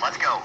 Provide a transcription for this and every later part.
Let's go.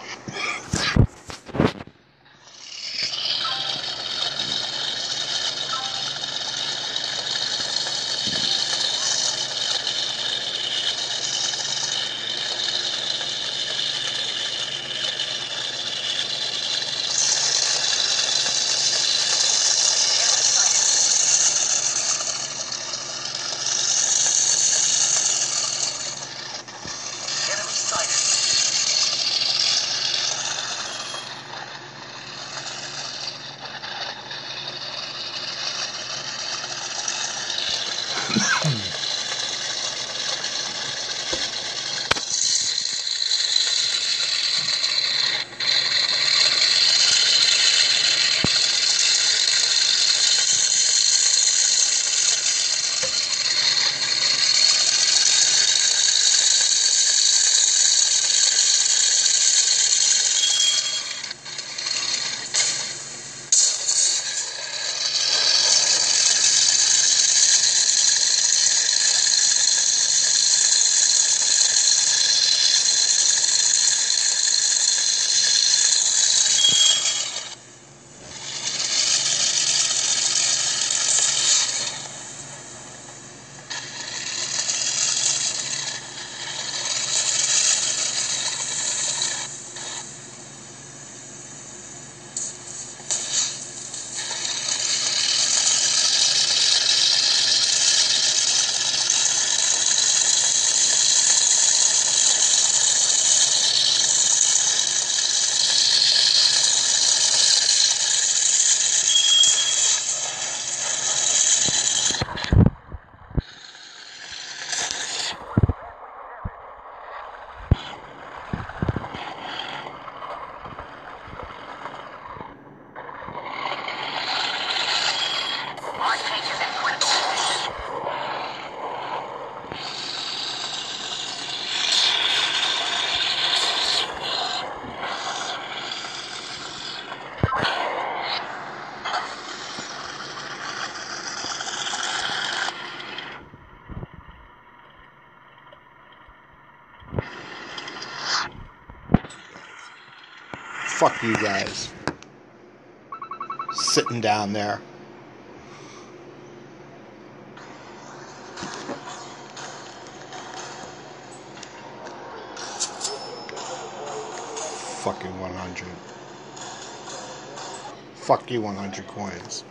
Fuck you guys. Sitting down there. Fucking 100. Fuck you, 100 coins.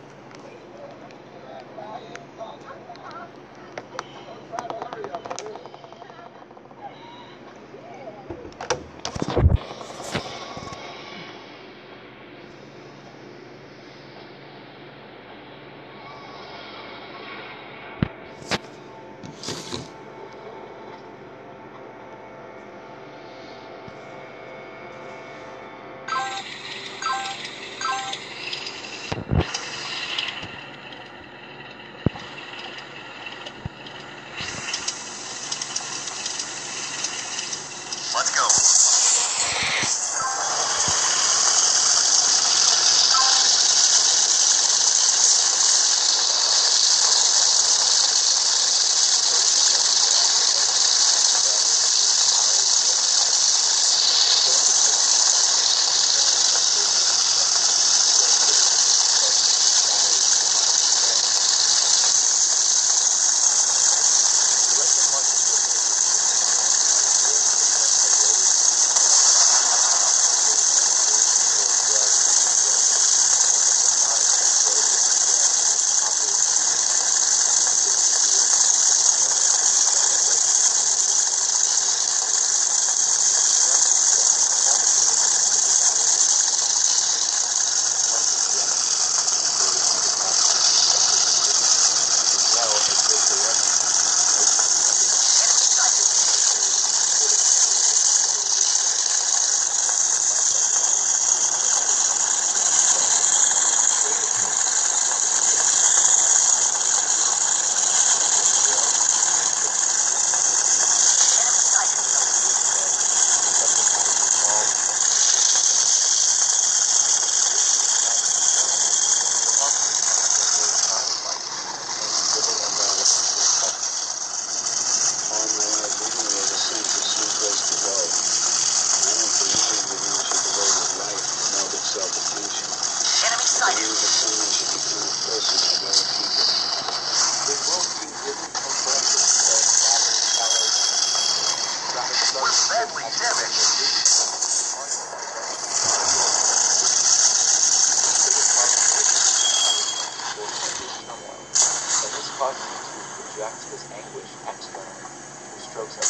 We're badly damaged.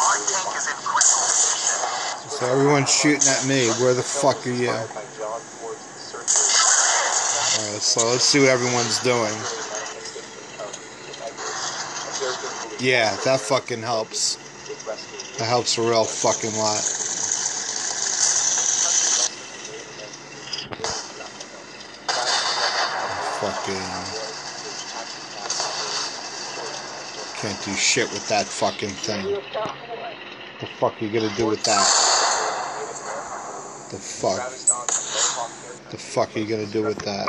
Our tank is in critical condition. So everyone's shooting at me. Where the fuck are you? Alright, so let's see what everyone's doing. Yeah, that fucking helps. That helps a real fucking lot. Fucking can't do shit with that fucking thing. The fuck are you gonna do with that? The fuck? The fuck are you gonna do with that?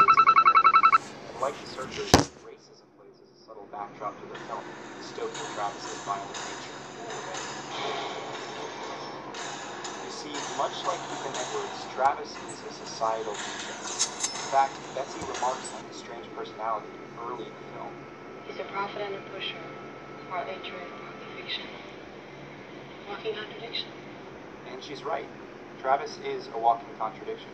Like the searchers, racism plays as a subtle backdrop to the film, stoking Travis's violent nature. You see, much like Ethan Edwards, Travis is a societal creature. In fact, Betsy remarks on his strange personality early in the film. He's a prophet and a pusher, partly true, partly fiction. Walking contradiction. And she's right. Travis is a walking contradiction.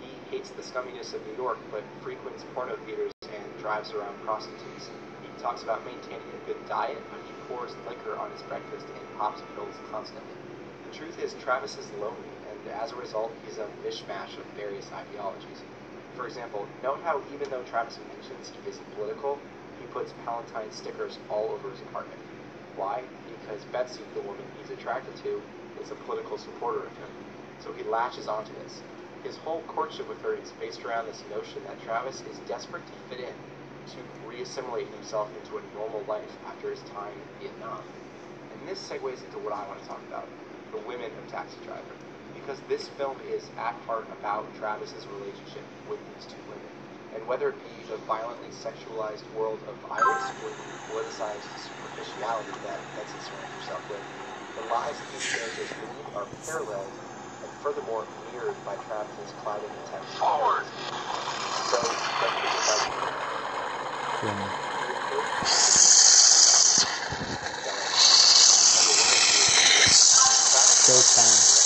He hates the scumminess of New York, but frequents porno theaters and drives around prostitutes. He talks about maintaining a good diet, but he pours liquor on his breakfast and pops pills constantly. The truth is, Travis is lonely, and as a result, he's a mishmash of various ideologies. For example, note how even though Travis mentions he isn't political, he puts Palantine stickers all over his apartment. Why? Because Betsy, the woman he's attracted to, is a political supporter of him. So he latches onto this. His whole courtship with her is based around this notion that Travis is desperate to fit in, to re-assimilate himself into a normal life after his time in Vietnam. And this segues into what I want to talk about, the women of Taxi Driver. Because this film is, at heart, about Travis's relationship with these two women. And whether it be the violently sexualized world of Iris or the politicized superficiality that Betsy surrounds herself with, the lives that these characters lead are paralleled and furthermore mirrored by Travis's clouded intent. Forward! So, let's get started. Showtime.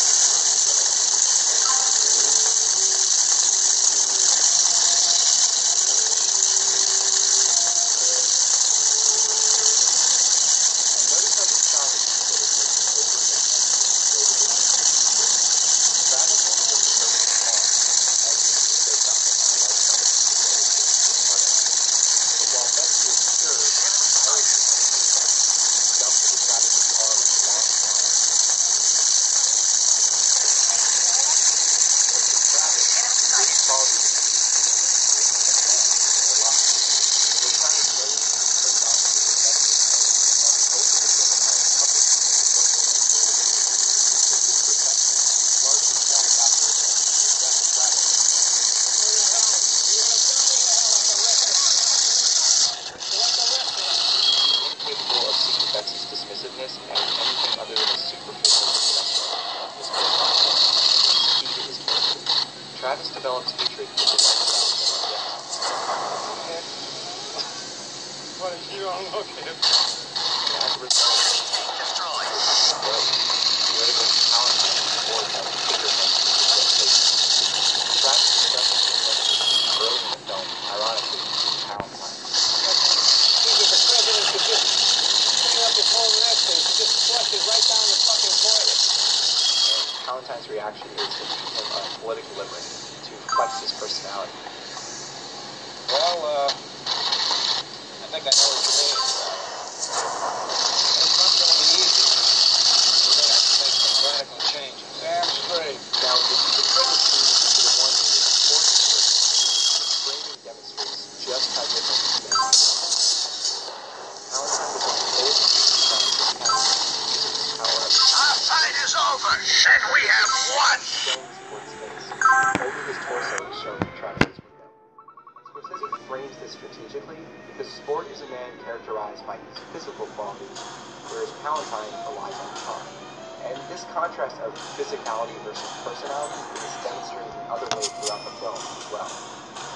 dismissiveness as anything other than a superficial intellectual. This key to his character. Travis develops hatred for the What if you don't look at him? and as a result, Destroyed. political talent or bigger Travis discusses early in the film, ironically, Palantine. Think if the president could just clean up his whole mess and just flush it right down the fucking toilet. And Palantine's reaction is to treat him a political liberty, to flex his personality. Well, I think I know what you mean. It's not going to be easy. We're going to have to make some radical changes. Damn straight. Now, the credit to the one who is forced to framing demonstrates just how different these things are. Palantine was on the old using his power of Our fight is over, and we have won! stones towards space. Only his torso is shown in Travis's window. Scorsese frames this strategically because Sport is a man characterized by his physical qualities, whereas Palantine relies on charm. And this contrast of physicality versus personality is demonstrated in other ways throughout the film as well.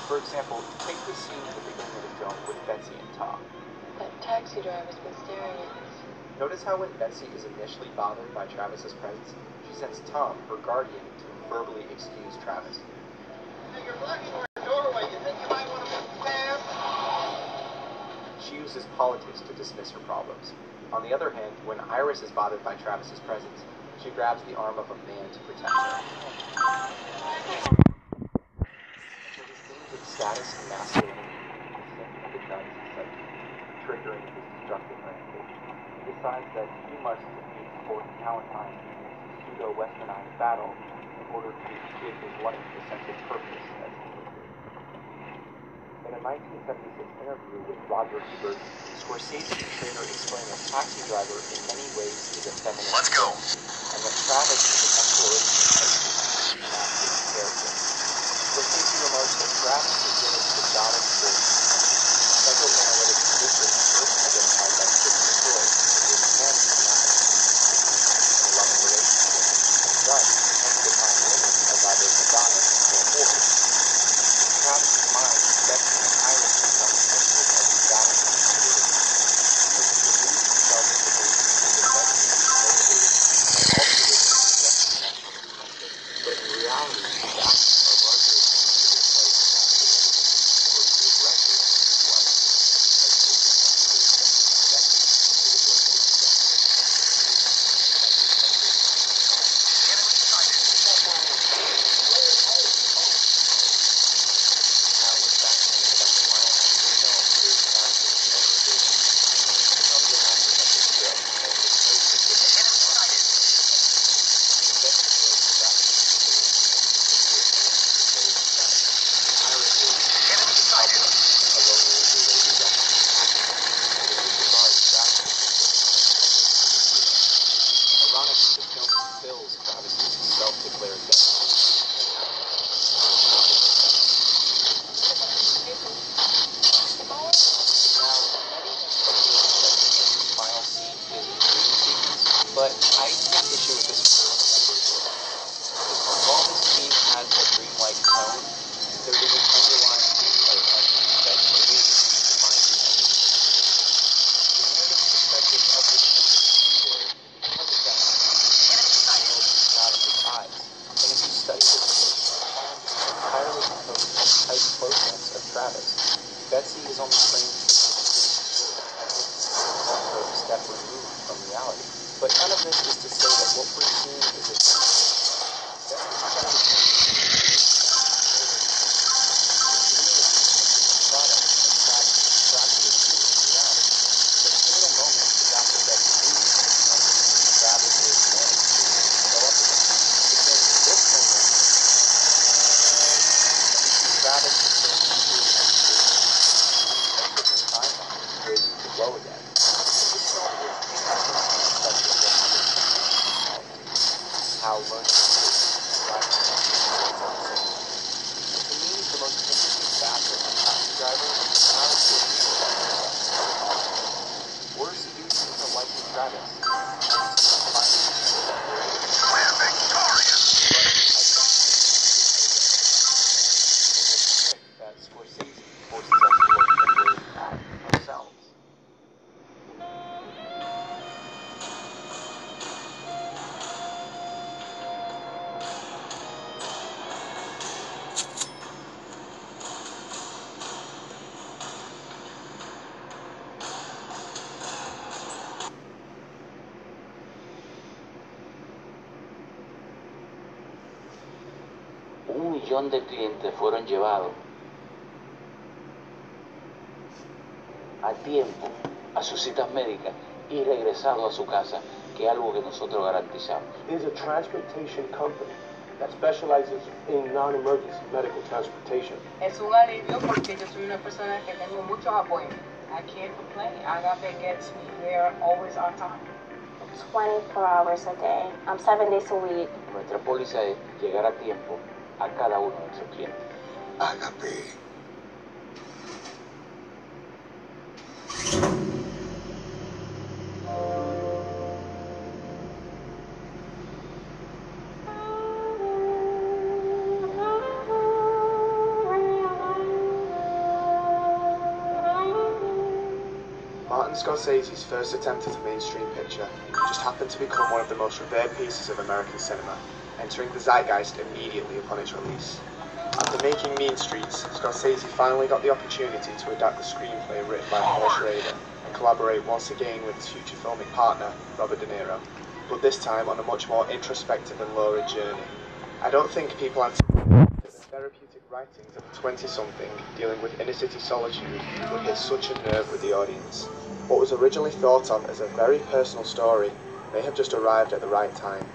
For example, take the scene at the beginning of the film with Betsy and Tom. That taxi driver's been staring at us. Notice how when Betsy is initially bothered by Travis's presence, she sends Tom, her guardian, to verbally excuse Travis. Hey, you're blocking our doorway. You think you might want to move fast? She uses politics to dismiss her problems. On the other hand, when Iris is bothered by Travis's presence, she grabs the arm of a man to protect her. So these themes of status and masculinity sink into Travis's psyche, triggering his destructive rampage. He decides that he must defeat Fort Palatine in this pseudo-westernized battle in order to give his life a sense of purpose as he would do. In a 1976 interview with Roger Ebert, Scorsese portrayed her explaining a taxi driver in many ways is a feminine. Let's go. And that Travis is an exploration of his masculine character. Scorsese remarks that Travis is given the goddess voice. Psychoanalytic research first identified by Sigmund Freud as a man cannot in a loving relationship, and thus tends to define women as either Madonna or whores. In Travis's mind, Betsy and Iris become symbols of his balance and fluidity. So he believes himself to believe that Betsy is motivated by altruism and recognition, but in reality, his actions are largely attempts to display his masculinity or to aggressive one. But I take issue with this for a number of reasons. While this scene has a dreamlike tone, there is an underlying theme of unease that immediately defines the ending. The narrative perspective of this film is there because of that. The world is not in his eyes. And if you study this scene, you find it is entirely composed of tight close-ups of Travis. Betsy is only framed as if a step removed from reality. But none of this is to say that what we're seeing is a how learning is driving. To me, the most interesting facet of taxi driver is how we're seduced into liking Travis. We're victorious. That Scorsese forces us to look inward at ourselves. Un millón de clientes fueron llevados a tiempo a sus citas médicas y regresados a su casa, que es algo que nosotros garantizamos. There's a transportation company that specializes in non-emergency medical transportation. Es un alivio porque yo soy una persona que tengo muchos apoyos. I can't complain. Agape gets me there always on time. 24 hours a day, 7 days a week. Nuestra póliza es llegar a tiempo a cada uno de nuestros clientes. Agape. Martin Scorsese's first attempt at a mainstream picture just happened to become one of the most revered pieces of American cinema, entering the zeitgeist immediately upon its release. After making Mean Streets, Scorsese finally got the opportunity to adapt the screenplay written by Paul Schrader and collaborate once again with his future filmic partner, Robert De Niro, but this time on a much more introspective and lurid journey. I don't think people anticipated that the therapeutic writings of a 20-something dealing with inner-city solitude would hit such a nerve with the audience. What was originally thought of as a very personal story may have just arrived at the right time.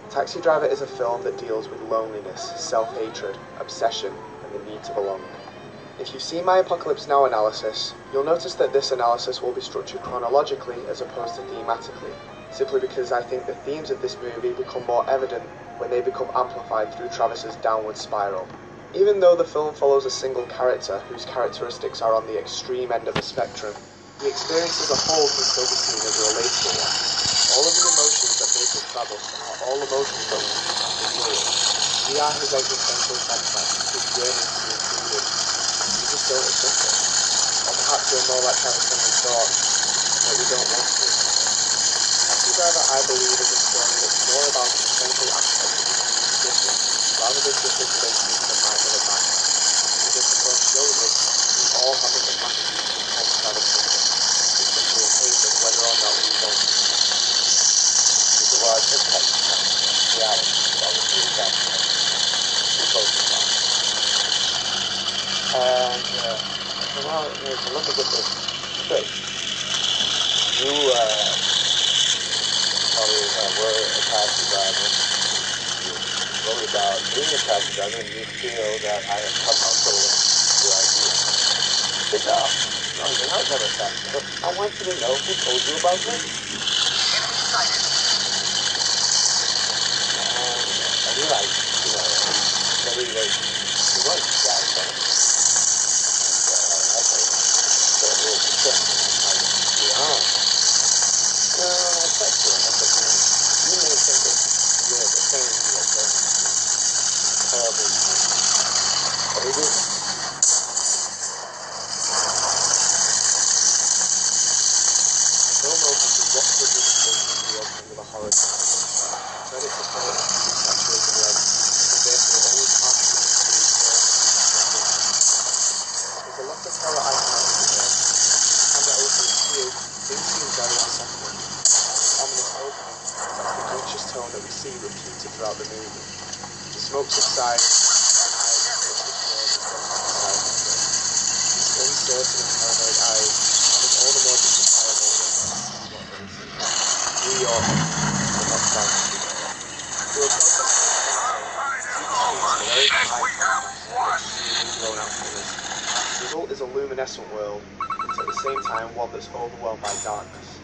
Taxi Driver is a film that deals with loneliness, self-hatred, obsession, and the need to belong. If you've seen my Apocalypse Now analysis, you'll notice that this analysis will be structured chronologically as opposed to thematically, simply because I think the themes of this movie become more evident when they become amplified through Travis's downward spiral. Even though the film follows a single character whose characteristics are on the extreme end of the spectrum, the experience as a whole can still be seen as a relatable one. All of the emotions that make us Travis are all emotions that we have to deal with. We are his existential flashbacks, his yearning to be included. We just don't accept it. Or perhaps we're more like Travis than we thought, but we don't want to. Taxi Driver, I believe, is a story that's more about the essential aspects of human existence, rather than just a glimpse into the mind of a man. Because the film shows us we all have the capacity to become Travis Finger. It's simply a case of whether or not we want to. The word impact reality that was the exact we focus on. And, well, to look at this straight, you probably were a taxi driver. You wrote about being a taxi driver, and you feel that I have somehow stolen your idea. But no, I was never a taxi driver. I want you to know who told you about me. And you're like, very, very, you want to get it. And that's a real concern. Like, beyond. No, that's not true. That's okay. You may think that you're the same as terrible, but it isn't. Film opens with what could be the opening of a horror film. Credit to poet saturated red, but therefore only partially includes there's a lot of horror icons in there. The camera opens here, things seem very unsettling. The ominous opening is like the conscious tone that we see repeated throughout the movie. The smoke subsides, and eyes are pushed towards the front of the side. These uncertain and paranoid eyes are all the more justifiable when what they see. New York, but not South Street. The result is a luminescent world, but at the same time one that's overwhelmed by darkness.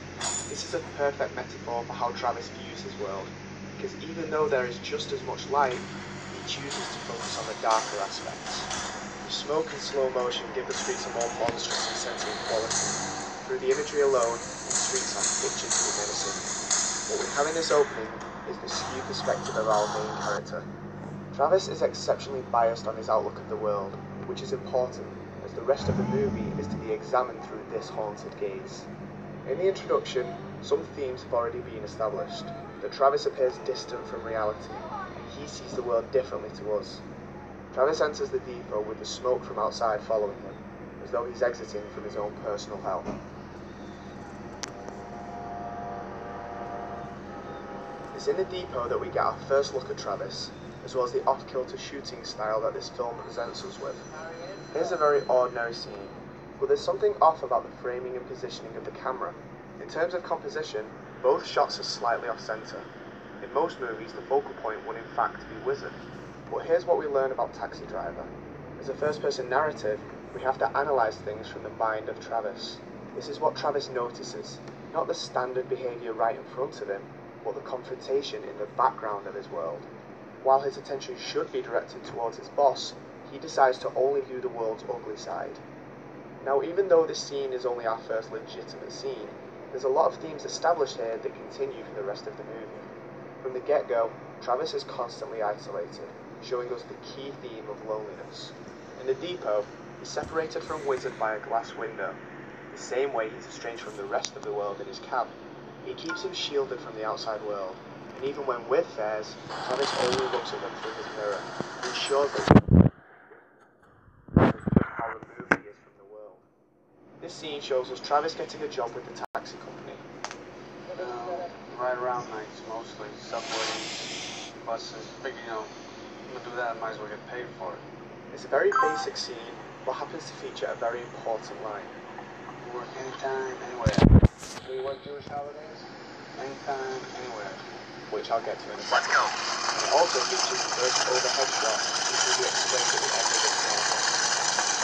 This is a perfect metaphor for how Travis views his world, because even though there is just as much light, he chooses to focus on the darker aspects. The smoke and slow motion give the streets a more monstrous and sensitive quality. Through the imagery alone, the streets are pictured to be menacing. What we have in this opening is the skewed perspective of our main character. Travis is exceptionally biased on his outlook of the world, which is important, as the rest of the movie is to be examined through this haunted gaze. In the introduction, some themes have already been established, that Travis appears distant from reality, and he sees the world differently to us. Travis enters the depot with the smoke from outside following him, as though he's exiting from his own personal hell. It's in the depot that we get our first look at Travis, as well as the off-kilter shooting style that this film presents us with. Here's a very ordinary scene, but there's something off about the framing and positioning of the camera. In terms of composition, both shots are slightly off-center. In most movies, the focal point would in fact be Wizard, but here's what we learn about Taxi Driver. As a first-person narrative, we have to analyze things from the mind of Travis. This is what Travis notices, not the standard behavior right in front of him, but the confrontation in the background of his world. While his attention should be directed towards his boss, he decides to only view the world's ugly side. Now, even though this scene is only our first legitimate scene, there's a lot of themes established here that continue for the rest of the movie. From the get-go, Travis is constantly isolated, showing us the key theme of loneliness. In the depot, he's separated from Wizard by a glass window. The same way he's estranged from the rest of the world in his cab. It keeps him shielded from the outside world, and even when with theirs, Travis only looks at them through his mirror, and ensures that how removed he is from the world. This scene shows us Travis getting a job with the taxi company. Ride around nights mostly, subways, buses. Figure, I'm gonna do that, I might as well get paid for it. It's a very basic scene, but happens to feature a very important line. Work anytime, anywhere. Do you work Jewish holidays? Anytime, anywhere. Which I'll get to in a second. Let's go. And it also features the first overhead shot, which will be explained at the end of this film.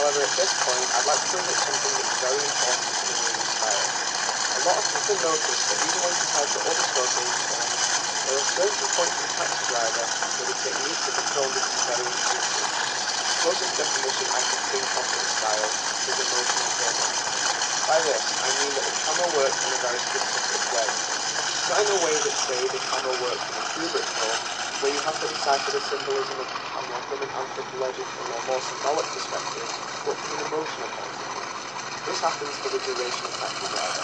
However, at this point, I'd like to bring up something that's very important to the movie style. A lot of people notice that even when compared to other Scorsese films, there are certain points in Taxi Driver where the technique of the film is very intrusive. The closest definition I can think of for the style is emotional filming. By this, I mean that the camera works in a very specific way. Not in a way that, say, the camera works in a Kubrick film, where you have to decipher the symbolism of the camera from an anthropological or more symbolic perspective, but from an emotional point of view. This happens for the duration of Taxi Driver.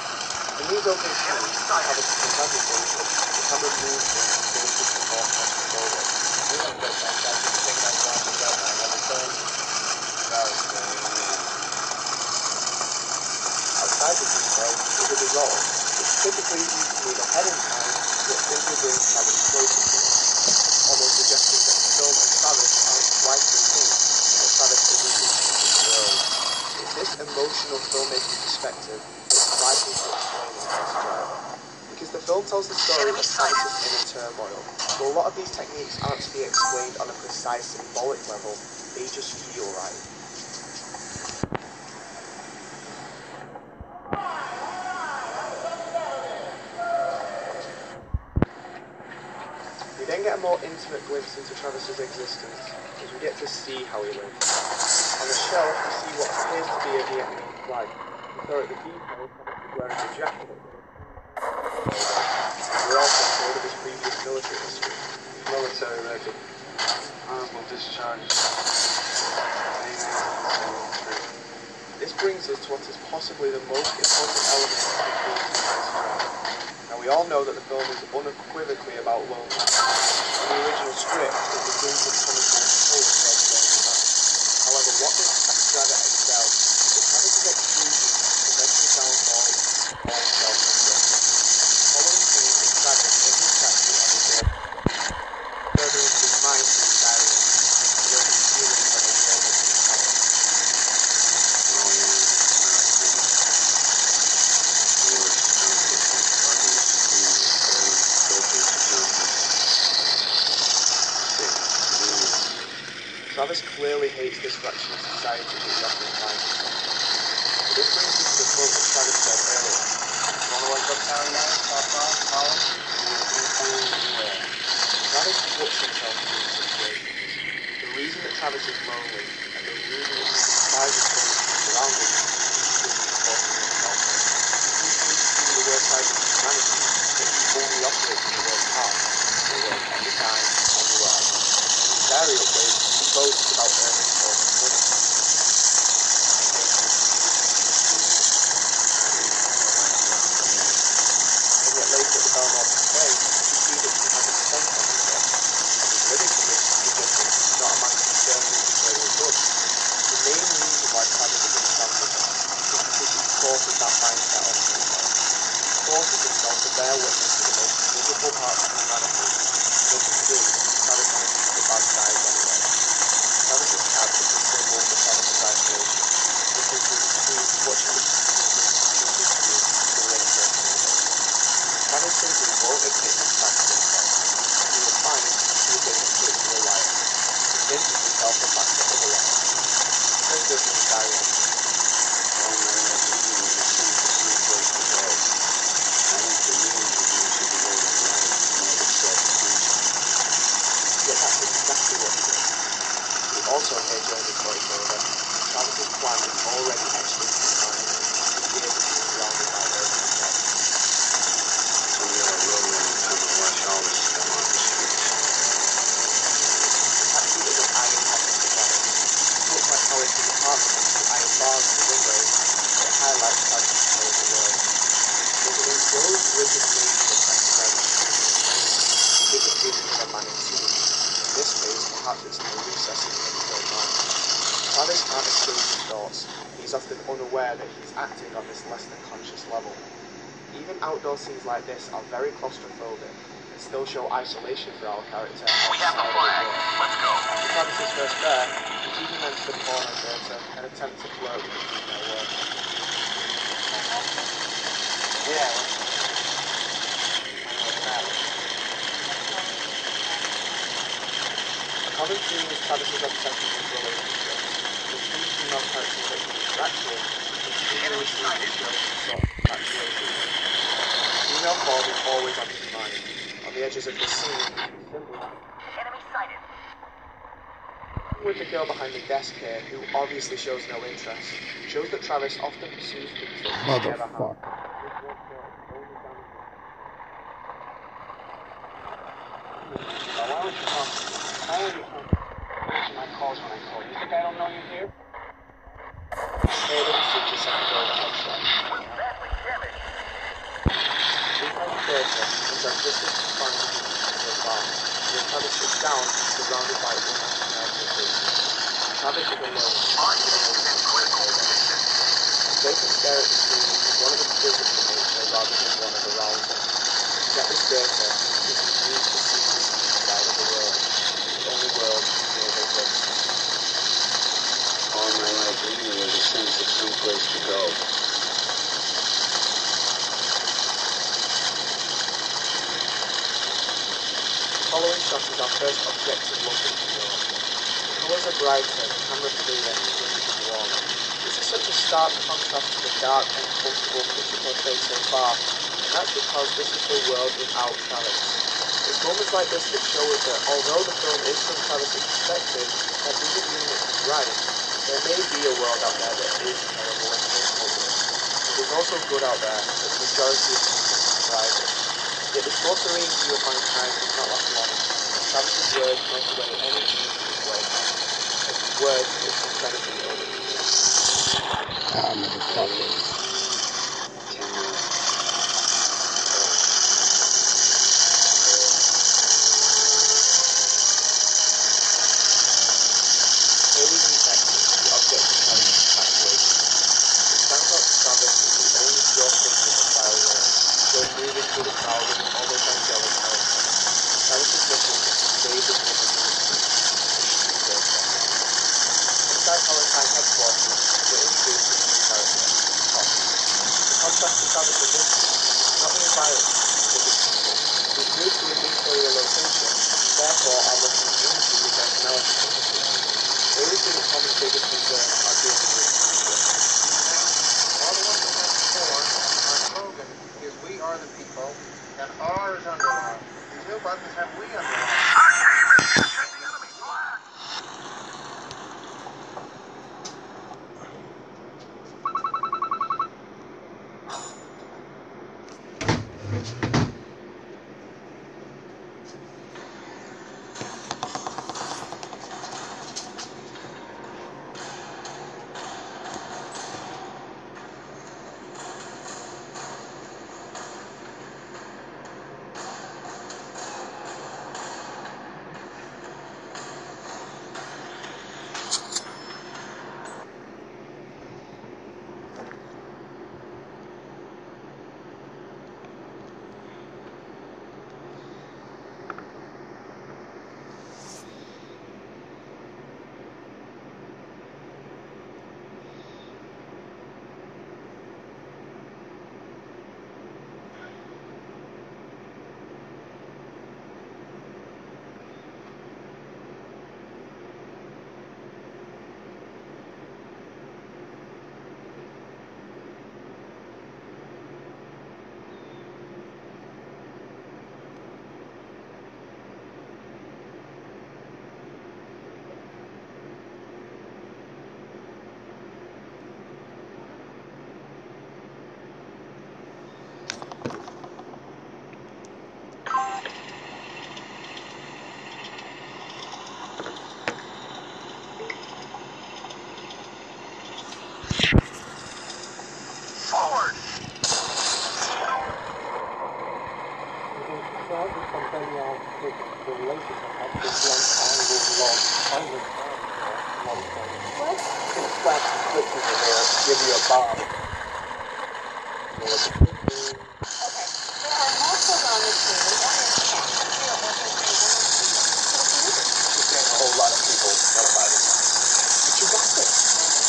In these opening scenes, Travis is contemplating the camera moves in and changes to more claustrophobic. You don't get that guy just taking out glasses right now, never turn. Outside the detail is a dissolve, which typically used to mean ahead in time, yet simply brings Travis closer to it, almost suggesting that the film and Travis aren't quite the thing, that Travis isn't into the world. It's this emotional filmmaking perspective that's vital to explaining Taxi Driver. Because the film tells the story of Travis's inner turmoil, so a lot of these techniques aren't to be explained on a precise symbolic level, they just feel right. We then get a more intimate glimpse into Travis's existence, as we get to see how he lives. On the shelf, we see what appears to be a Vietnamese flag. We saw at the depot, Travis is wearing a jacket at the we're also told of his previous military history. Military record. Honorable discharge. This brings us to what is possibly the most important element of the film's Driver. Now we all know that the film is unequivocally about loneliness. In the original script, it begins with Thomas Wolfe Poe saying that. However, what this Taxi Driver excels is that Travis's exclusion prevents his downfall or self-destruction. Following scenes of Travis in his taxi on his way further into his mind through his diary, where his feelings of the world of his power. Travis clearly hates this fraction of society that he often finds himself in. But this brings us to the quote that Travis said earlier. Wanna work uptown now? Top off, Holland? Anywhere. Travis puts himself in these situations. The reason that Travis is lonely, and the reason that he despises so much people around him, is because he's forcing himself. He seems to see the worst side of humanity, that he only operates in the worst part, the worst at the time, on the ride. And invariably, he boasts about earning so much money. And yet later at the Belmont Cafe, we see that he has a sense of himself, and his living conditions suggest that he's not a man concerned with material goods. The main reason why Travis is unfathomable is because he forces that mindset onto himself. He forces himself to bear witness to the most miserable parts of humanity. What to do, Travis only sees the bad sides anyway. Travis's cab is a symbol for Travis's isolation. This includes food, watching the Travis simply won't admit these facts to himself. He will find he is a habitual liar. He convinces himself the fact that otherwise. He says this in his diary. Yet that's exactly what he does. We also hear during this voiceover, Travis's plan is already etched into his mind. He is surrounded by earth and death. Taxi is an iron office design. It looks like how it's his apartment, the iron bars on the windows, it highlights Travis's feeling of a man in tune. In this case, perhaps it's in the recesses of his own mind. Travis can't escape his thoughts. He's often unaware that he's acting on this less than conscious level. Even outdoor scenes like this are very claustrophobic and still show isolation for our character. We have a flag. Let's go. After Travis's first bear, he even enters the porno theatre and attempts to flirt with the female worker. Yeah. A common theme is Travis's obsession with relationships. The three female characters that he interacts with continuously show some sort of infatuation. Female form is always on his mind. On the edges of the scene, Enemy sighted. with the girl behind the desk here, who obviously shows no interest, shows that Travis often pursues things that he never has. Motherfucker. Why would you come? Why would you come? Answer my calls when I call. You think I don't know you're here? Hey, let me see the second girl that headshot. Badly damaged. Behind the theatre, which are just as confined to the bar, when Travis sits down, he's surrounded by unimaginable faces. Travis is alone. They can stare at the screen as one of the physical nature rather than one of arousal. At this theatre, he continues to see this side of the world, the only world he ever exists. All my life, leaving was a sense of some place to go. The following shot is our first objective look at New York. The colours are brighter, the camera clearer, and the image is warmer. This is such a stark contrast to the dark and comfortable picture portrayed so far, and that's because this is the world without Travis. It's moments like this that show us that although the film is from Travis' perspective, that doesn't mean that he's right. There may be a world out there that is terrible and miserable, but there's also good out there that the majority of people thrive in. Yet the more serene view of mankind does not last long, and Travis' words melt away any beauty of life. His words is incredibly overused. Ah, motherfucker. Here we meet Nexus, the object of Travis' infatuation. It stands out to Travis as the only pure thinking in the entire world, still moving through the crowd with an almost angelic character. Travis' mission is to save this woman from the street, and she goes there. Inside Palatine headquarters, we're introduced to a new character, Tom. The contrast to Travis in this scene is not the environment, but the people. We've moved to an inferior location, therefore our looking into the personality of the people. Here we see that Tom's biggest concerns are dealing with the people. All the ones we had before, our slogan is we are the people, and R is underlined. These new buttons have we underlined. Give you a bob. Okay. There are muscles on the scene. One is cat. There's a whole lot of people notified. But you got this.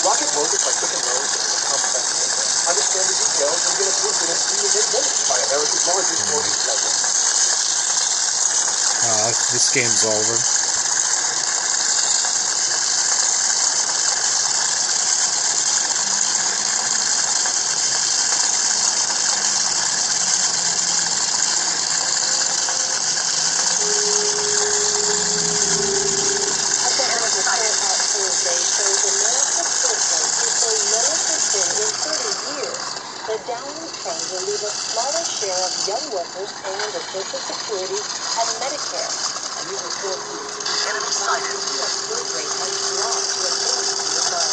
Rocket motors by Quick and Rose is a complex system. Understand the details and get approved in 3 minutes by America's largest mortgage network. This game's over. The downward trend will leave a smaller share of young workers paying into Social Security and Medicare. A new report from the U.S. birth rate has dropped to a 30-year low.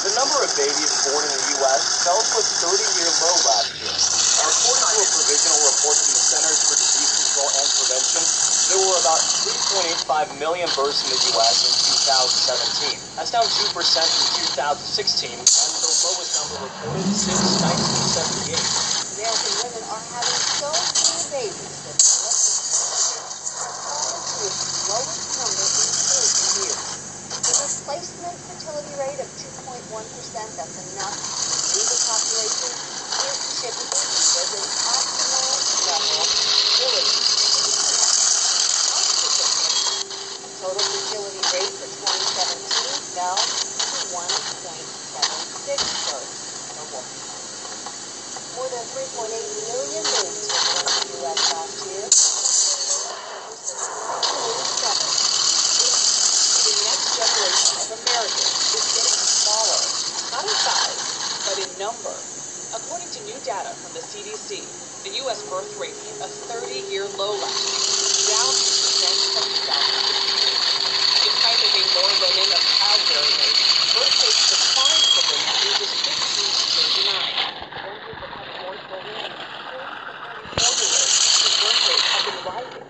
The number of babies born in the U.S. fell to a 30-year low last year. According to a provisional report from the Centers for Disease Control and Prevention, there were about 3.85 million births in the U.S. in 2017. That's down 2% from 2016, and the lowest number reported since 1978. American women are having so few babies that the lowest number in 30 years. The replacement fertility rate of 2.1%, that's enough to leave the population, is typically viewed as an optimal level of fertility. Total fertility rate for 2017 fell to 1.76 births per woman. More than 3.8 million babies were born in the U.S. last year. The next generation of Americans is getting smaller, not in size, but in number. According to new data from the CDC, the U.S. birth rate hit a 30-year low last year, down 2% from 2016. Despite there being more women of childbearing age, birth rates declined for women ages 15 to 39. More children and 40 to 44 years, the birth rate has been rising.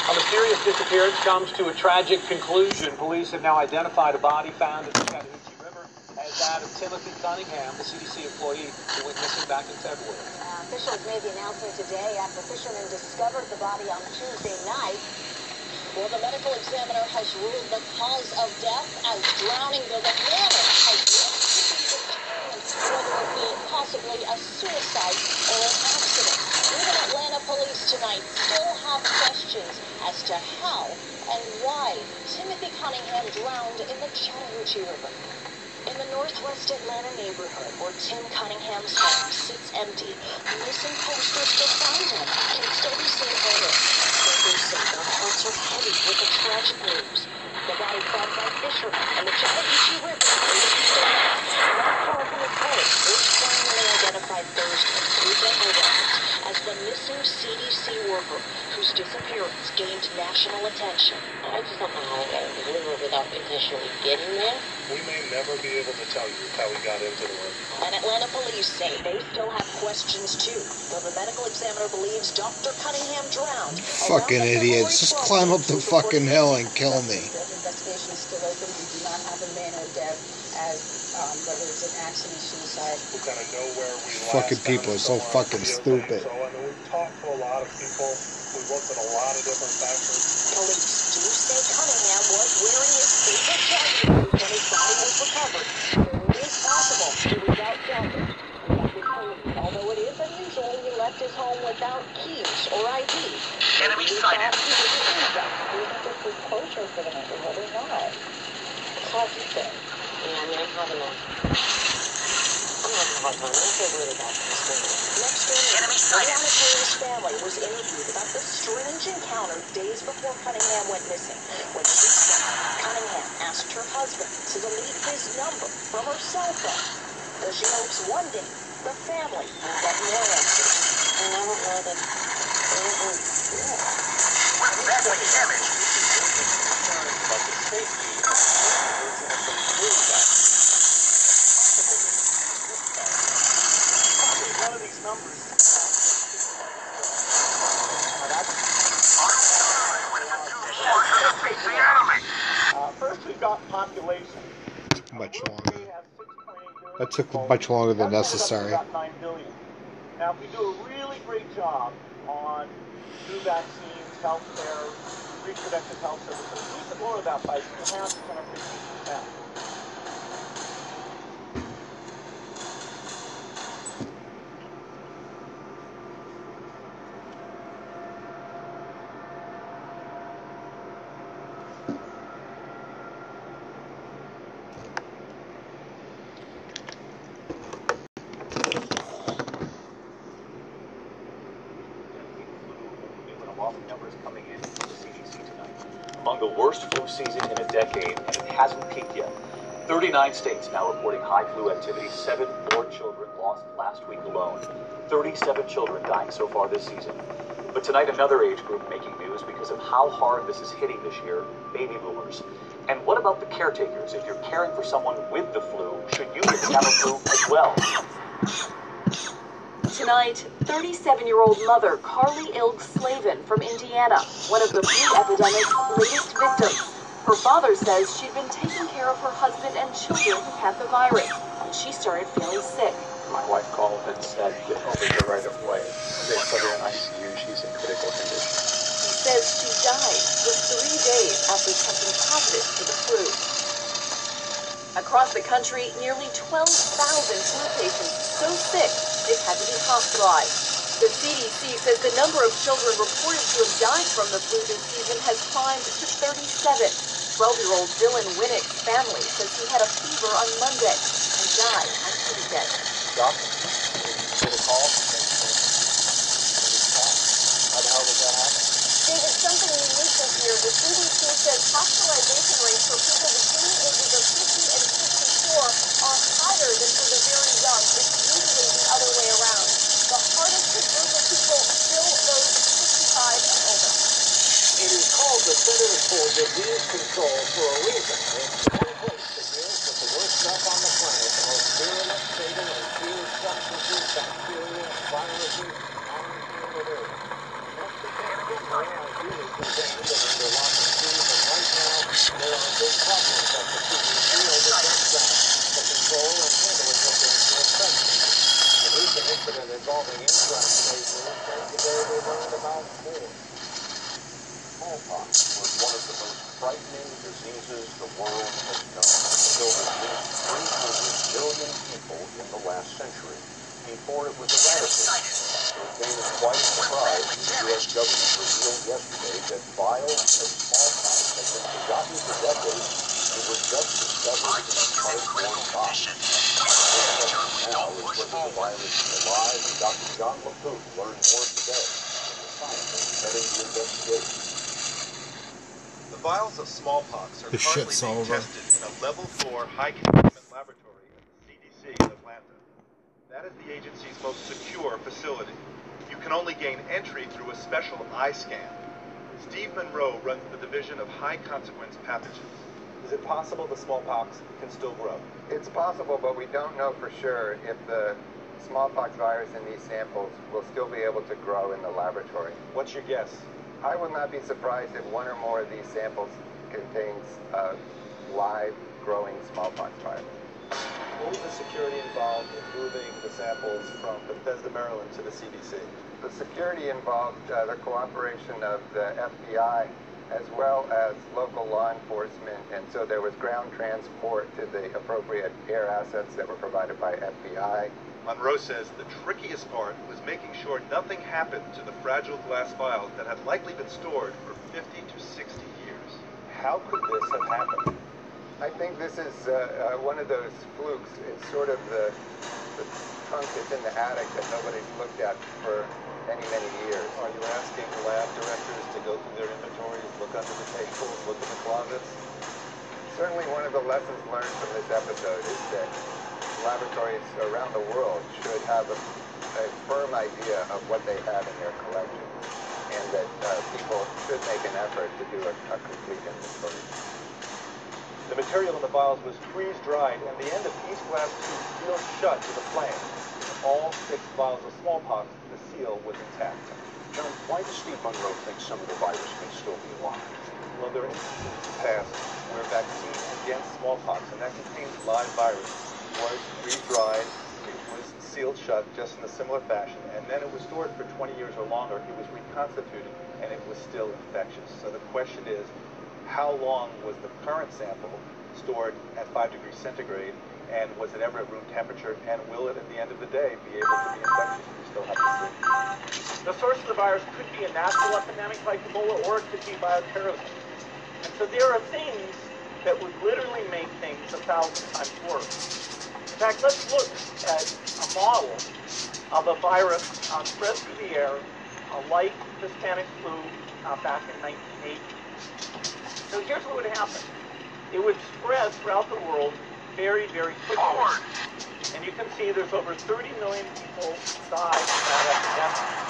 A mysterious disappearance comes to a tragic conclusion. Police have now identified a body found in the Chattahoochee River as that of Timothy Cunningham, the CDC employee who went missing back in February. Officials made the announcement today after fishermen discovered the body on Tuesday night. Well, the medical examiner has ruled the cause of death as drowning, though the manner has yet to be determined whether it be possibly a suicide or an accident. Even Atlanta police tonight still have questions as to how and why Timothy Cunningham drowned in the Chattahoochee River. In the northwest Atlanta neighborhood where Tim Cunningham's home sits empty, missing posters behind him can still be seen earlier. Neighbors say their hearts are heavy with the tragic news. The body found by fishermen in the Chattahoochee River not far from the coast was finally identified Thursday through dental records as the missing CDC worker whose disappearance gained national attention. I just don't know how he got into the river without intentionally getting there. We may never be able to tell you how he got into the river. And Atlanta police say they still have questions too, though the medical examiner believes Dr. Cunningham drowned. Fucking idiots. Just climb up the fucking hill and kill me. The investigation is still open. We do not have a manner of death as whether it's an accident, suicide. We kind of know where we Fucking people are so fucking stupid. So, I mean, we've talked to a lot of people. We've looked at a lot of different factors. Police do say Cunningham was wearing his favorite jacket when his body was recovered. It is possible he was out jumping. Although it is unusual he left his home without keys or ID. Enemy sighted. Do you think this was closure for the neighborhood or not? How do you think? Yeah, I mean, I'm having a hard time. I'm not so worried about this thing. Next door, Brianna Taylor's family was interviewed about the strange encounter days before Cunningham went missing. When she said Cunningham asked her husband to delete his number from her cell phone. Though she hopes one day the family will get more answers. And I don't know that they don't do it. We're badly damaged. But the safety population. Took much longer. That took much longer than necessary. About 9 billion. Now, if we do a really great job on new vaccines, healthcare, reproductive health services, we could lower that by perhaps 10 or 15%. Numbers coming in from the CDC tonight. Among the worst flu season in a decade, and it hasn't peaked yet. 39 states now reporting high flu activity. 7 more children lost last week alone. 37 children dying so far this season. But tonight, another age group making news because of how hard this is hitting this year, baby boomers. And what about the caretakers? If you're caring for someone with the flu, should you get the Tamiflu as well? Tonight, 37-year-old mother Carly Ilg-Slavin from Indiana, one of the flu epidemic's latest victims. Her father says she'd been taking care of her husband and children who had the virus when she started feeling sick. My wife called and said, get over here right away. They put her in ICU. She's in critical condition. He says she died just 3 days after testing positive for the flu. Across the country, nearly 12,000 flu patients so sick they've had to be hospitalized. The CDC says the number of children reported to have died from the flu this season has climbed to 37. 12-year-old Dylan Winnick's family says he had a fever on Monday and died on Tuesday. Doc, did a call? How the hell did that happen? David, something unique this year. The CDC says hospitalization rates for people between the ages of 50 and 64 are higher than for the very young. It's usually the other way around. The hardest hit group of people still those 65 and older. It is called the Centers for Disease Control for a reason. It's one place that deals with the worst stuff on the planet, the most virulent, fatal, and fierce substances, bacteria, and viruses on the human earth. Most contaminants are now really contained and under lock and key, and right now there are big problems that the CDC oversees that. The control and handling of dangerous substances. The recent incident involving anthrax cases says today we learned about more. Smallpox was one of the most frightening diseases the world has known. It killed at least 300 million people in the last century before it was eradicated. It came as quite a surprise when the U.S. government revealed yesterday that vials of smallpox had been forgotten for decades and were just discovered in a cardboard box. Now is whether the virus is alive, and Dr. John LaPook learned more today from the scientists heading the investigation. The vials of smallpox are This currently shit's being over. tested in a level 4 high-containment laboratory at the CDC in Atlanta. That is the agency's most secure facility. You can only gain entry through a special eye scan. Steve Monroe runs the Division of High-Consequence Pathogens. Is it possible the smallpox can still grow? It's possible, but we don't know for sure if the smallpox virus in these samples will still be able to grow in the laboratory. What's your guess? I will not be surprised if one or more of these samples contains live growing smallpox virus. What was the security involved in moving the samples from Bethesda, Maryland to the CDC? The security involved the cooperation of the FBI as well as local law enforcement, and so there was ground transport to the appropriate air assets that were provided by FBI. Monroe says the trickiest part was making sure nothing happened to the fragile glass vials that had likely been stored for 50 to 60 years. How could this have happened? I think this is one of those flukes. It's sort of the trunk that's in the attic that nobody's looked at for many, many years. Are you asking lab directors to go through their inventories, look under the tables, look in the closets? Certainly one of the lessons learned from this episode is that laboratories around the world should have a firm idea of what they have in their collection, and that people should make an effort to do a complete inventory. The material in the vials was freeze-dried, and the end of each glass tube sealed shut with a flame. All 6 vials of smallpox, the seal was intact. John, why does Steve Monroe think some of the virus may still be alive? Well, there are instances in the past where vaccine and against smallpox, and that contained live virus, was freeze-dried. It was sealed shut just in a similar fashion, and then it was stored for 20 years or longer. It was reconstituted, and it was still infectious. So the question is, how long was the current sample stored at 5 degrees centigrade, and was it ever at room temperature, and will it, at the end of the day, be able to be infectious? We still have to see. The source of the virus could be a natural epidemic like Ebola, or it could be bioterrorism. And so there are things that would literally make things 1,000 times worse. In fact, let's look at a model of a virus spread through the air, like the Spanish flu back in 1980. So here's what would happen. It would spread throughout the world very, very quickly. And you can see there's over 30 million people died in that epidemic.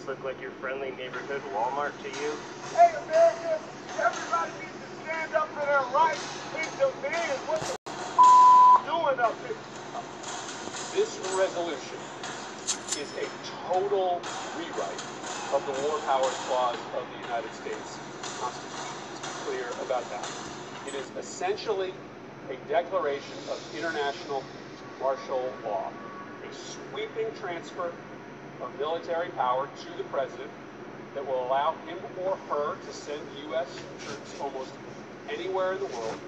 Look like your friendly neighborhood Walmart to you? Hey, America! Everybody needs to stand up for their rights. It's the man. What the doing up here? This resolution is a total rewrite of the War Powers Clause of the United States Constitution. Let's be clear about that. It is essentially a declaration of international martial law, a sweeping transfer of military power to the president that will allow him or her to send U.S. troops almost anywhere in the world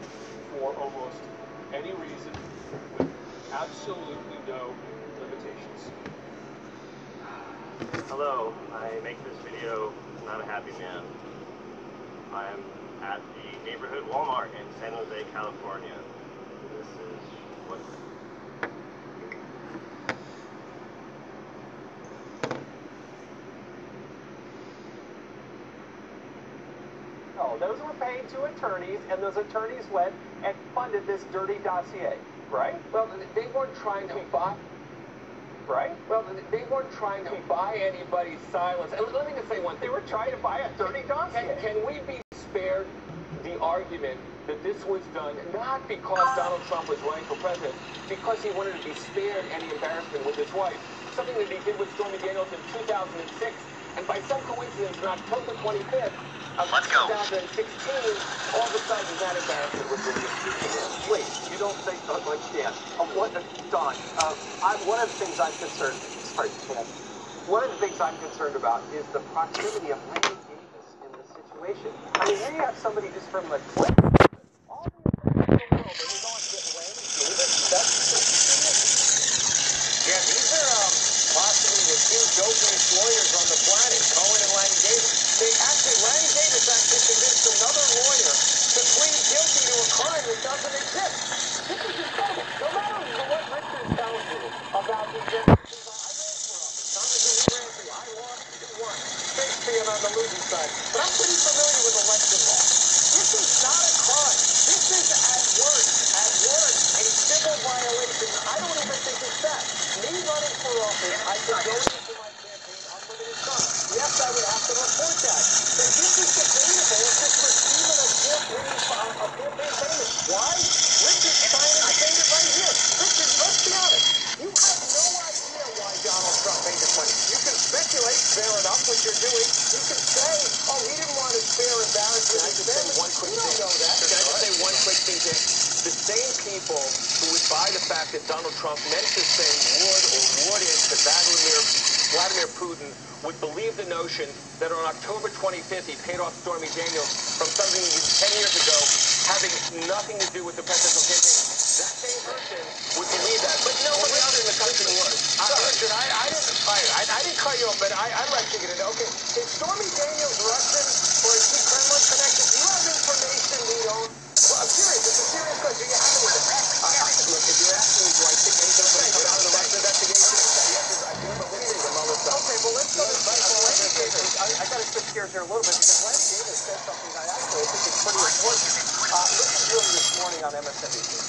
for almost any reason with absolutely no limitations. Hello, I make this video not a happy man. I'm at the neighborhood Walmart in San Jose, California. This is what... Oh, those were paid to attorneys, and those attorneys went and funded this dirty dossier, right? Well, they weren't trying to buy... Right? Well, they weren't trying to buy anybody's silence. And let me just say one thing. They were trying to buy a dirty dossier. Can we be spared the argument that this was done not because Donald Trump was running for president, because he wanted to be spared any embarrassment with his wife, something that he did with Stormy Daniels in 2006, and by some coincidence on October 25th of 2016, all of a sudden that embarrassment was removed. Wait, you don't think, like, Dan, Don, one of the things I'm concerned, one of the things I'm concerned about is the proximity of Lanny Davis in the situation. I mean, here you have somebody who's from the Clinton, all the authorities in the world, and you're going to get Lanny Davis? That's serious. Yeah, these are possibly the two dopiest lawyers on the planet, Cohen and Lanny Davis. Lanny Davis actually convinced another lawyer to plead guilty to a crime that doesn't exist. This is incredible. No matter what Richard tells you about these evidences, I ran for office. I lost, you won. Thanks for being on the losing side. But I'm pretty familiar with election law. This is not a crime. This is at worst a civil violation. I don't even think it's that. Me running for office, I could donate to my campaign unlimited funds. Yes, I would have to report that. But this is debatable if this was even a campaign payment. Why? Richard's trying to defend it right here. Richard, let's be honest. You have no idea why Donald Trump paid this money. You can speculate, fair enough, what you're doing. You can say, oh, he didn't want his fair embarrassment. I just say one quick thing. You don't know that. Can I just say one quick thing here? The same people who would buy the fact that Donald Trump meant to say would or wouldn't to Vladimir Putin would believe the notion that on October 25th he paid off Stormy Daniels from something he did 10 years ago having nothing to do with the presidential campaign. That same person would believe that, but nobody else in the country would. Richard, I didn't cut you off, but I'd like to get into okay, is Stormy Daniels Russian or is she Kremlin connected? Do you have information we don't? Well, I'm serious. It's a serious question. You have to with it. Look, if you're asking me, do I think anything's going to come out of the Russian investigation? I do, but what do you think of all this stuff? Okay, well, let's go to Lanny Davis. I got to switch gears here a little bit because Lanny Davis said something that I actually think is pretty important. Listen to him this morning on MSNBC.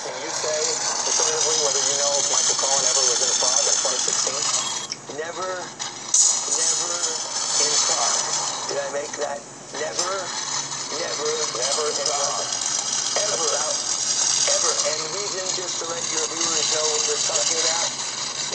Can you say definitively whether you know if Michael Cohen ever was in Prague in 2016? Never in Prague. Did I make that? Never in Prague. Ever. And the reason, just to let your viewers know what we're talking about,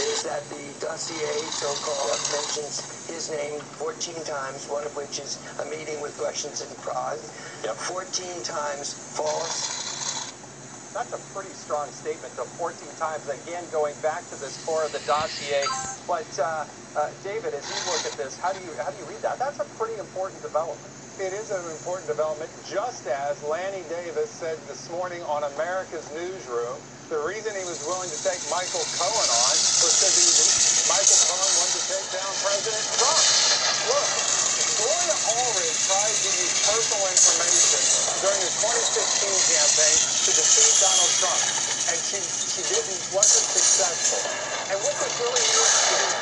is that the dossier, so-called, mentions his name 14 times, one of which is a meeting with Russians in Prague. 14 times false. That's a pretty strong statement, though, 14 times, again, going back to this core of the dossier. But, David, as you look at this, how do you read that? That's a pretty important development. It is an important development, just as Lanny Davis said this morning on America's Newsroom. The reason he was willing to take Michael Cohen on was because Michael Cohen wanted to take down President Trump. Look, Gloria Allred tried to use personal information during the 2016 campaign to defeat Donald Trump, and she wasn't successful. And what this really means is in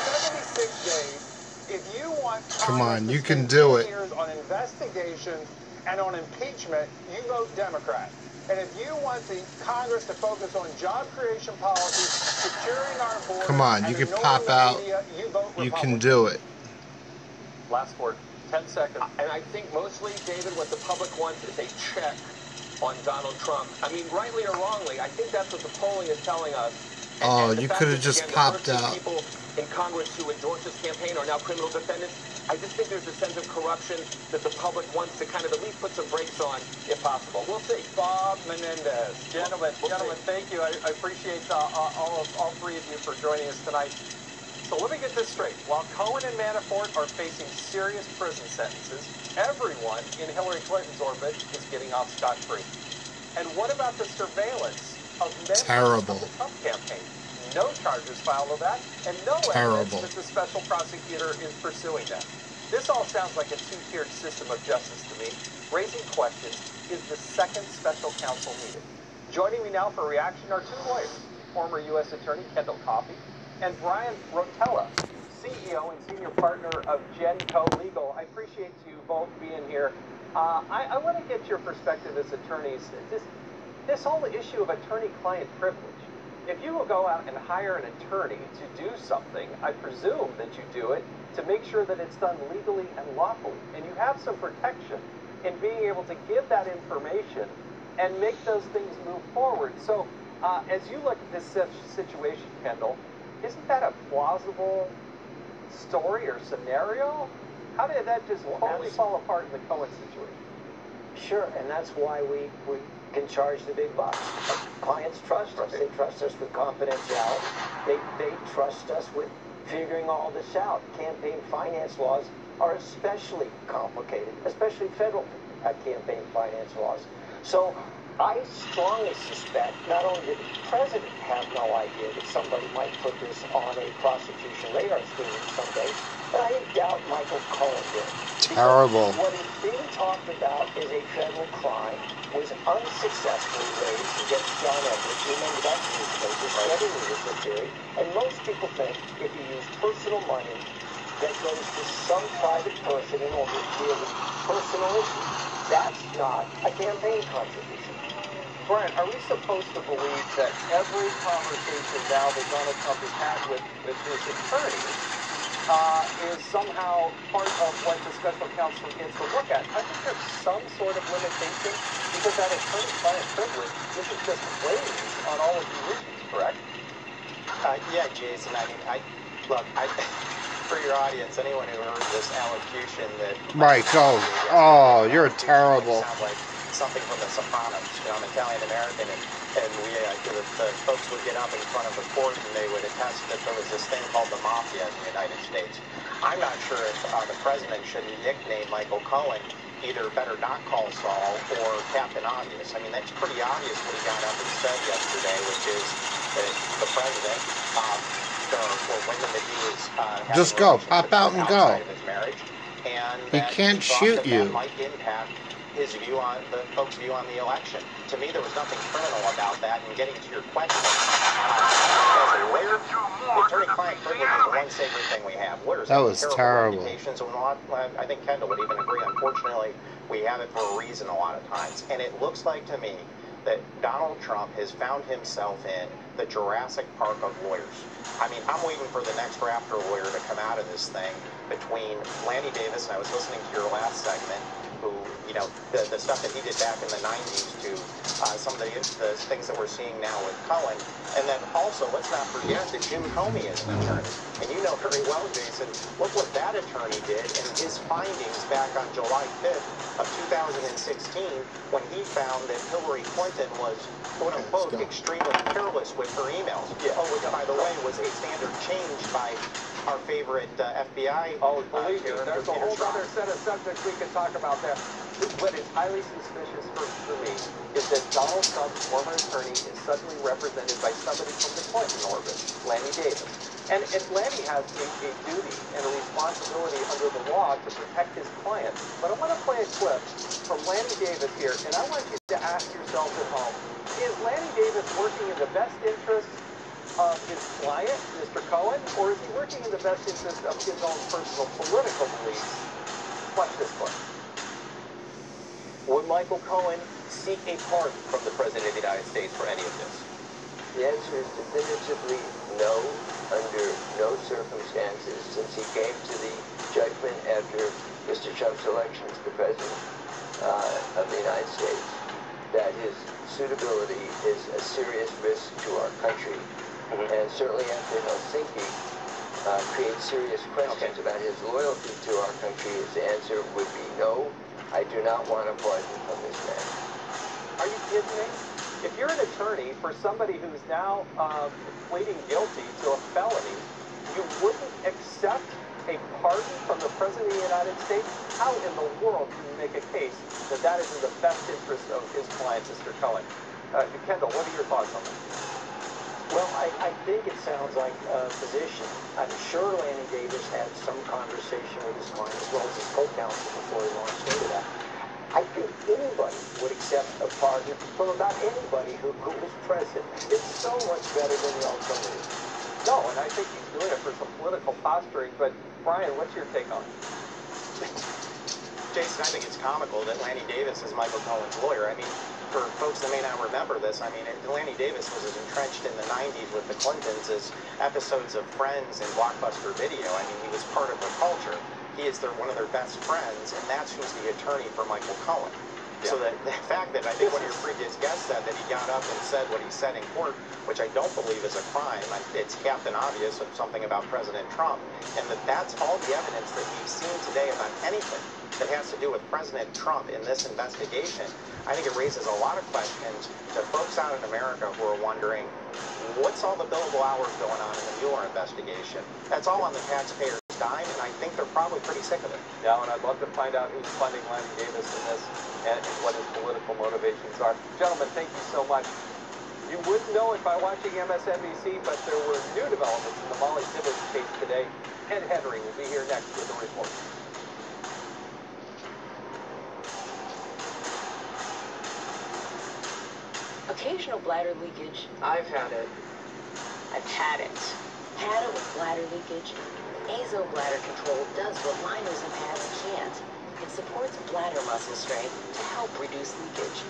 76 days, if you want Come on, you can do it. On investigations and on impeachment, you vote Democrat. And if you want the Congress to focus on job creation policies, securing our borders, Come on, you can pop out. Media, you vote Republican. You can do it. Last word, 10 seconds. And I think mostly, David, what the public wants is a check on Donald Trump. I mean, rightly or wrongly, I think that's what the polling is telling us. Oh, you could have just popped out. People in Congress who endorse this campaign are now criminal defendants. I just think there's a sense of corruption that the public wants to kind of at least put some brakes on, if possible. We'll see. Bob Menendez. Gentlemen, thank you. I appreciate all three of you for joining us tonight. So let me get this straight. While Cohen and Manafort are facing serious prison sentences, everyone in Hillary Clinton's orbit is getting off scot-free. And what about the surveillance of members of the Trump campaign? no charges filed of that, and no evidence Terrible. that the special prosecutor is pursuing them. This all sounds like a two-tiered system of justice to me. Raising questions, is the second special counsel needed? Joining me now for reaction are two lawyers, former U.S. Attorney Kendall Coffey and Brian Rotella, CEO and senior partner of Genco Legal. I appreciate you both being here. I want to get your perspective as attorneys. This whole issue of attorney-client privilege. If you will go out and hire an attorney to do something, I presume that you do it to make sure that it's done legally and lawfully. And you have some protection in being able to give that information and make those things move forward. So as you look at this situation, Kendall, isn't that a plausible story or scenario? How did that just totally fall apart in the Cohen situation? Sure, and that's why we can charge the big bucks. Clients trust us. They trust us with confidentiality. They trust us with figuring all this out. Campaign finance laws are especially complicated, especially federal campaign finance laws. So I strongly suspect not only did the president have no idea that somebody might put this on a prosecution radar screen someday, but I doubt Michael Cohen did. Terrible. What is being talked about is a federal crime was unsuccessfully raised against John Edwards. Remember that newspaper, spreading leadership theory. And most people think if you use personal money that goes to some private person in order to deal with personal issues, that's not a campaign contribution. Brian, are we supposed to believe that every conversation now that Donald Trump has had with his attorney is somehow part of what the special counsel gets to look at? I think there's some sort of limitation because that attorney-client privilege isn't just waived on all of the issues, correct? Yeah, Jason. I mean, for your audience, anyone who heard this allocution that Right, go. Oh, you're terrible. Sounds like something from The Sopranos. You know, I'm Italian American, and we the folks would get up in front of the court and they would attest that there was this thing called the mafia in the United States. I'm not sure if the president should nickname Michael Cohen either Better Not Call Saul or Captain Obvious. I mean, that's pretty obvious what he got up and said yesterday, which is that the president, for women that he was just go, pop out and go. Of his marriage, and he can't shoot you. That might impact his view on the folks' view on the election. To me, there was nothing criminal about that. And getting to your question, as a lawyer, attorney-client privilege is the one sacred thing we have. Lawyers that have was terrible. Reputations, and I think Kendall would even agree. Unfortunately, we have it for a reason a lot of times, and it looks like to me that Donald Trump has found himself in the Jurassic Park of lawyers. I mean, I'm waiting for the next Raptor lawyer to come out of this thing between Lanny Davis, and I was listening to your last segment, who, you know, the stuff that he did back in the 90s to some of the things that we're seeing now with Cohen. And then also, let's not forget that Jim Comey is an attorney. And you know very well, Jason, look what that attorney did and his findings back on July 5th of 2016 when he found that Hillary Clinton was, quote-unquote, extremely careless with her emails. Yeah. Oh, which, by the way, was a standard change by our favorite FBI. Oh, believe me, there's a whole other set of subjects we could talk about there. What is highly suspicious for me is that Donald Trump's former attorney is suddenly represented by somebody from the Clinton orbit, Lanny Davis. And Lanny has a duty and a responsibility under the law to protect his client. But I want to play a clip from Lanny Davis here, and I want you to ask yourself at home, is Lanny Davis working in the best interest of his client, Mr. Cohen, or is he working in the best interest of his own personal political beliefs? Watch this clip. Would Michael Cohen seek a pardon from the President of the United States for any of this? The answer is definitively no, under no circumstances, since he came to the judgment after Mr. Trump's election as the President of the United States that his suitability is a serious risk to our country. And certainly after Helsinki creates serious questions about his loyalty to our country, his answer would be no. I do not want a pardon from this man. Are you kidding me? If you're an attorney for somebody who's now pleading guilty to a felony, you wouldn't accept a pardon from the President of the United States? How in the world can you make a case that that is in the best interest of his client, Mr. Cohen? Kendall, what are your thoughts on that? Well, I think it sounds like a physician. I'm sure Lanny Davis had some conversation with his client as well as his co-counsel before he launched into that. I think anybody would accept a pardon from about anybody who was present. It's so much better than the alternative. No, and I think he's doing it for some political posturing, but Brian, what's your take on it? Jason, I think it's comical that Lanny Davis is Michael Cohen's lawyer. I mean, for folks that may not remember this, I mean, Lanny Davis was as entrenched in the 90s with the Clintons as episodes of Friends and Blockbuster Video. I mean, he was part of the culture. He is one of their best friends, and that's who's the attorney for Michael Cohen. Yeah. So the fact that I think one of your previous guests said that he got up and said what he said in court, which I don't believe is a crime, it's Captain Obvious of something about President Trump, and that's all the evidence that we've seen today about anything that has to do with President Trump in this investigation. I think it raises a lot of questions to folks out in America who are wondering, what's all the billable hours going on in the Mueller investigation? That's all on the taxpayers' dime, and I think they're probably pretty sick of it. Yeah, and I'd love to find out who's funding Lanny Davis in this and what his political motivations are. Gentlemen, thank you so much. You wouldn't know it by watching MSNBC, but there were new developments in the Molly Simmons case today. Ed Henry will be here next with a report. Occasional bladder leakage. I've had it. I've had it. Had it with bladder leakage. Azo Bladder Control does what liners and pads can't. It supports bladder muscle strength to help reduce leakage.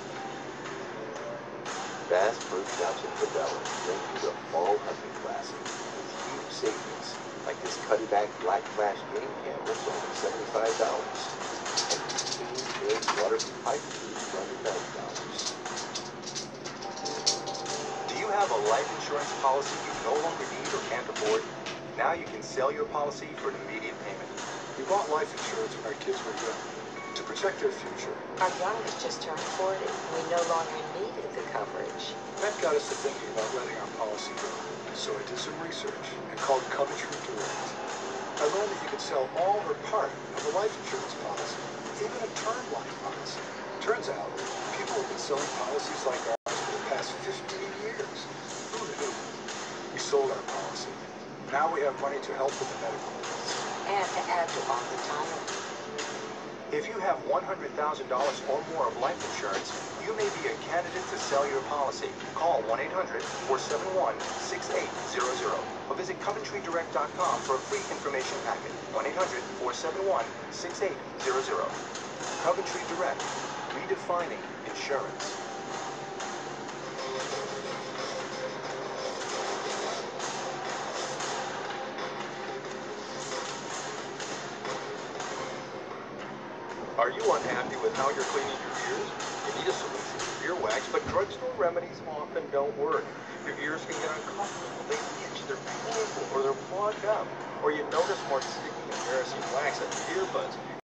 Bass Pro Shops and Cabela's bring you the Fall Hunting Classic with huge savings, like this Cuddy-Back Black Flash game camera for only $75, and these big waterproof pipe tubes for under $90. Do you have a life insurance policy you no longer need or can't afford? Now you can sell your policy for an immediate payment. We bought life insurance when our kids were young, to protect their future. Our youngest just turned 40. We no longer needed the coverage. That got us to thinking about letting our policy go. So I did some research and called Coventry Direct. I learned that you could sell all or part of a life insurance policy, even a term life policy. Turns out, people have been selling policies like ours for the past 15 years. Who knew? We sold our policy. Now we have money to help with the medical bills. And to add to all the title. If you have $100,000 or more of life insurance, you may be a candidate to sell your policy. Call 1-800-471-6800 or visit CoventryDirect.com for a free information packet. 1-800-471-6800. Coventry Direct, redefining insurance. Are you unhappy with how you're cleaning your ears? You need a solution for earwax, but drugstore remedies often don't work. Your ears can get uncomfortable, they itch, they're painful, or they're plugged up, or you notice more sticky, embarrassing wax at your earbuds.